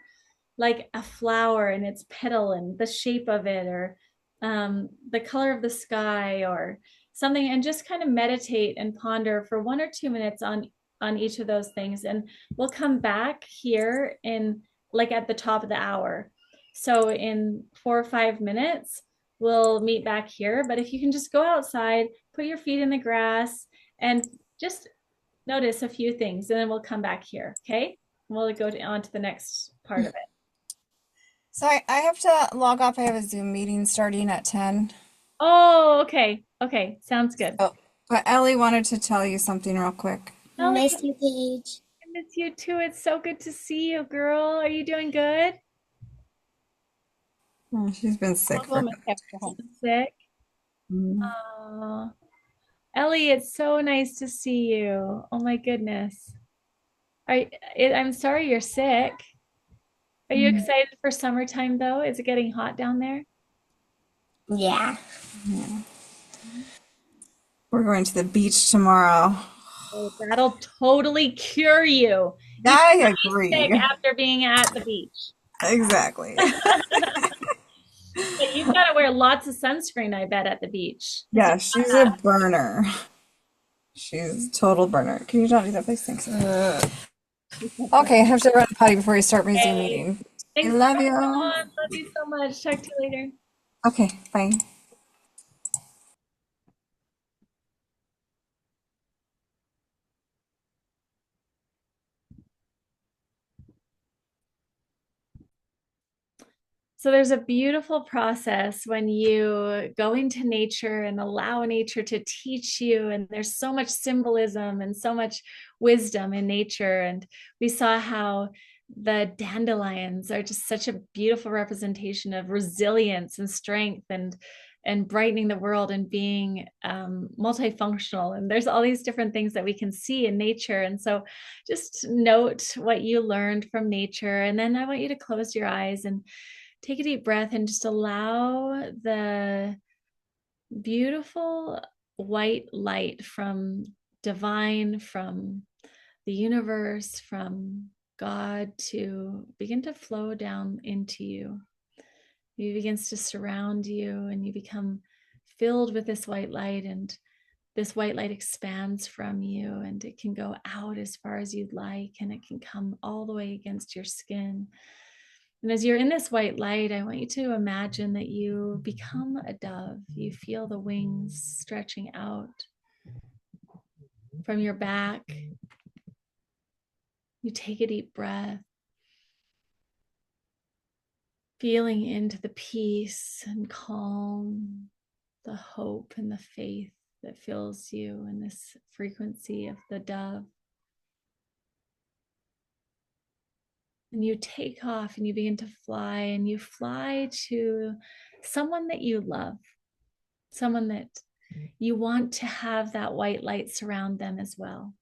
like a flower and its petal and the shape of it, or the color of the sky, or something, and just kind of meditate and ponder for 1 or 2 minutes on each of those things. And we'll come back here in like at the top of the hour. So in 4 or 5 minutes, we'll meet back here. But if you can just go outside, put your feet in the grass, and just notice a few things, and then we'll come back here. Okay. We'll go on to the next part of it. So I have to log off. I have a Zoom meeting starting at 10. Oh, okay. Okay. Sounds good. Oh, but Ellie wanted to tell you something real quick. Ellie, Miss you, Paige. I miss you too. It's so good to see you, girl. Are you doing good? Oh, she's been I'll sick go for. Miss Extra home. Sick? Mm. Oh, Ellie, it's so nice to see you. Oh my goodness. I'm sorry you're sick. Are you excited for summertime though? Is it getting hot down there? Yeah. Yeah. We're going to the beach tomorrow. Oh, that'll totally cure you. You I can't be agree. sick after being at the beach. Exactly. But you've got to wear lots of sunscreen, I bet, at the beach. Yeah, she's a burner. She's a total burner. Can you not do that, please? Thanks. Okay, I have to run potty before you start my Zoom Okay. meeting. I Thanks for love coming you. on. Love you so much. Talk to you later. Okay, bye. So there's a beautiful process when you go into nature and allow nature to teach you. And there's so much symbolism and so much wisdom in nature. And we saw how the dandelions are just such a beautiful representation of resilience and strength. and brightening the world and being multifunctional. And there's all these different things that we can see in nature. And so just note what you learned from nature. And then I want you to close your eyes and take a deep breath and just allow the beautiful white light from divine, from the universe, from God to begin to flow down into you. It begins to surround you and you become filled with this white light, and this white light expands from you and it can go out as far as you'd like, and it can come all the way against your skin. And as you're in this white light, I want you to imagine that you become a dove. You feel the wings stretching out from your back. You take a deep breath, feeling into the peace and calm, the hope and the faith that fills you in this frequency of the dove. And you take off and you begin to fly, and you fly to someone that you love, someone that you want to have that white light surround them as well.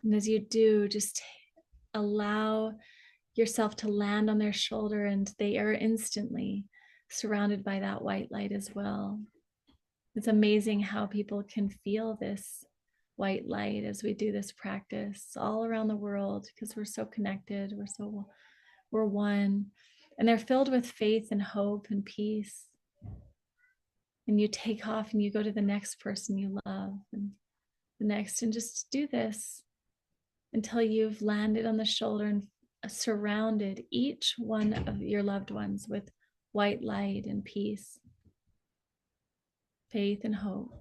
And as you do, just allow yourself to land on their shoulder, and they are instantly surrounded by that white light as well. It's amazing how people can feel this white light as we do this practice all around the world, because we're so connected, we're one, and they're filled with faith and hope and peace. And you take off and you go to the next person you love, and the next, and just do this until you've landed on the shoulder and surrounded each one of your loved ones with white light and peace, faith and hope.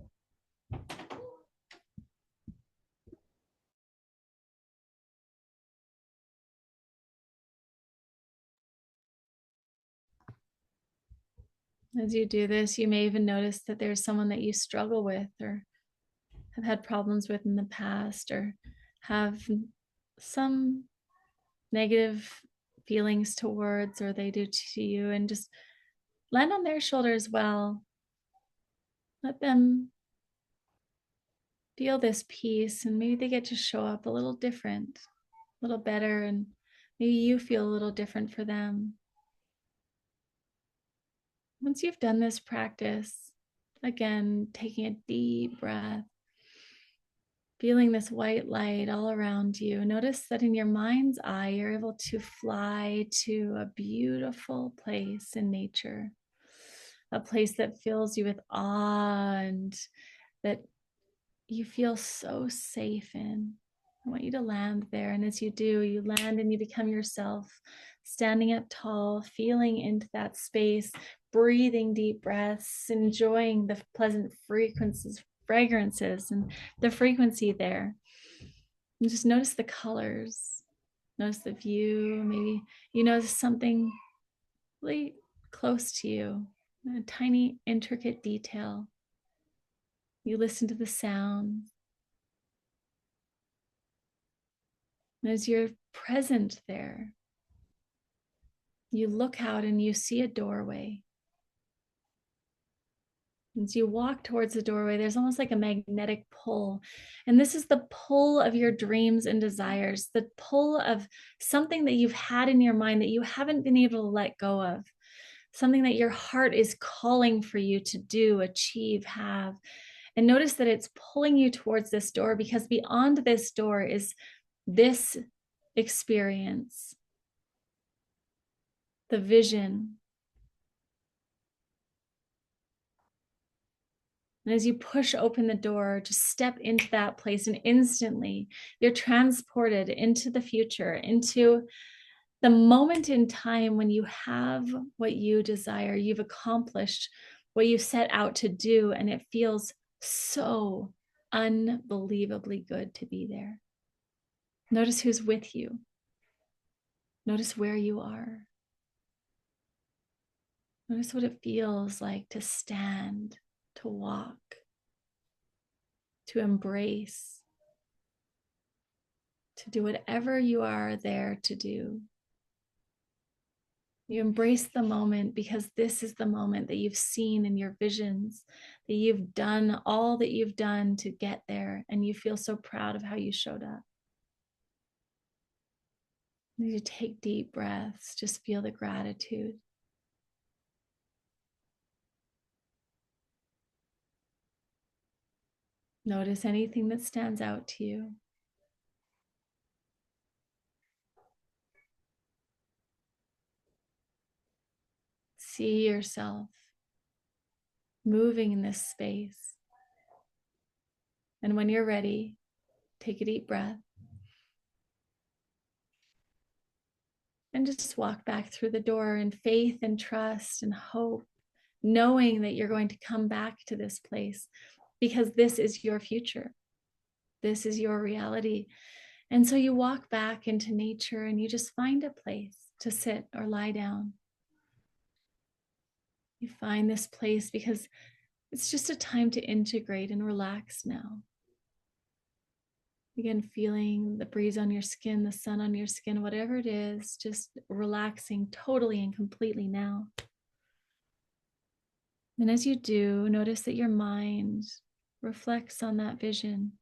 As you do this, you may even notice that there's someone that you struggle with or have had problems with in the past, or have some negative feelings towards, or they do to you, and just land on their shoulder as well. Let them feel this peace, and maybe they get to show up a little different, a little better, and maybe you feel a little different for them. Once you've done this practice, again, taking a deep breath, feeling this white light all around you, notice that in your mind's eye, you're able to fly to a beautiful place in nature, a place that fills you with awe and that you feel so safe in. I want you to land there. And as you do, you land and you become yourself, standing up tall, feeling into that space, breathing deep breaths, enjoying the pleasant fragrances and the frequency there. And just notice the colors, notice the view. Maybe you notice something really close to you, a tiny, intricate detail. You listen to the sound. And as you're present there, you look out and you see a doorway. As you walk towards the doorway, there's almost like a magnetic pull. And this is the pull of your dreams and desires, the pull of something that you've had in your mind that you haven't been able to let go of, something that your heart is calling for you to do, achieve, have. And notice that it's pulling you towards this door, because beyond this door is this experience, the vision. And as you push open the door, just step into that place, and instantly you're transported into the future, into the moment in time when you have what you desire. You've accomplished what you set out to do, and it feels so unbelievably good to be there. Notice who's with you. Notice where you are. Notice what it feels like to stand, to walk, to embrace, to do whatever you are there to do. You embrace the moment because this is the moment that you've seen in your visions, that you've done all that you've done to get there, and you feel so proud of how you showed up. You take deep breaths, just feel the gratitude. Notice anything that stands out to you. See yourself moving in this space. And when you're ready, take a deep breath and just walk back through the door in faith and trust and hope, knowing that you're going to come back to this place because this is your future. This is your reality. And so you walk back into nature and you just find a place to sit or lie down. You find this place because it's just a time to integrate and relax now. Again, feeling the breeze on your skin, the sun on your skin, whatever it is, just relaxing totally and completely now. And as you do, notice that your mind reflects on that vision.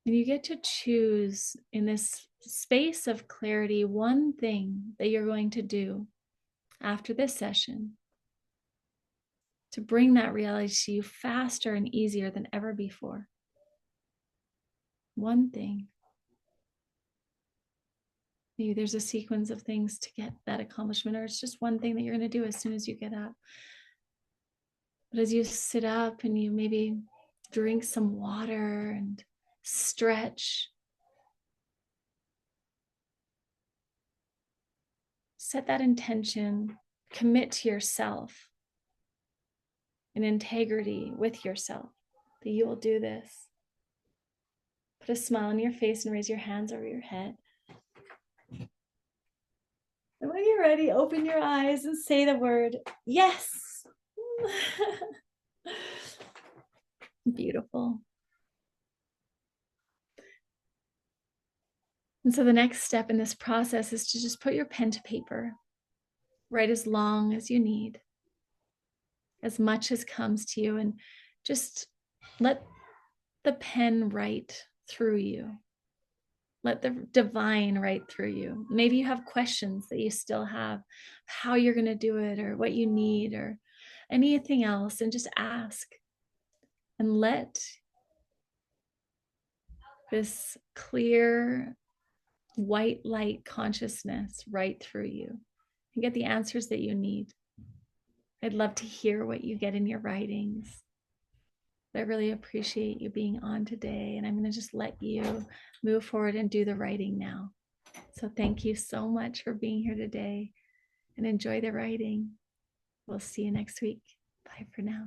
And you get to choose in this space of clarity one thing that you're going to do after this session to bring that reality to you faster and easier than ever before. One thing. Maybe there's a sequence of things to get that accomplishment, or it's just one thing that you're going to do as soon as you get up. But as you sit up and you maybe drink some water and stretch, set that intention, commit to yourself in integrity with yourself that you will do this. Put a smile on your face and raise your hands over your head. And when you're ready, open your eyes and say the word, yes. Beautiful. And so the next step in this process is to just put your pen to paper. Write as long as you need, as much as comes to you, and just let the pen write through you. Let the divine write through you. Maybe you have questions that you still have, how you're going to do it, or what you need, or anything else, and just ask. And let this clear white light consciousness write through you and get the answers that you need. I'd love to hear what you get in your writings. I really appreciate you being on today, and I'm going to just let you move forward and do the writing now. So thank you so much for being here today, and enjoy the writing. We'll see you next week. Bye for now.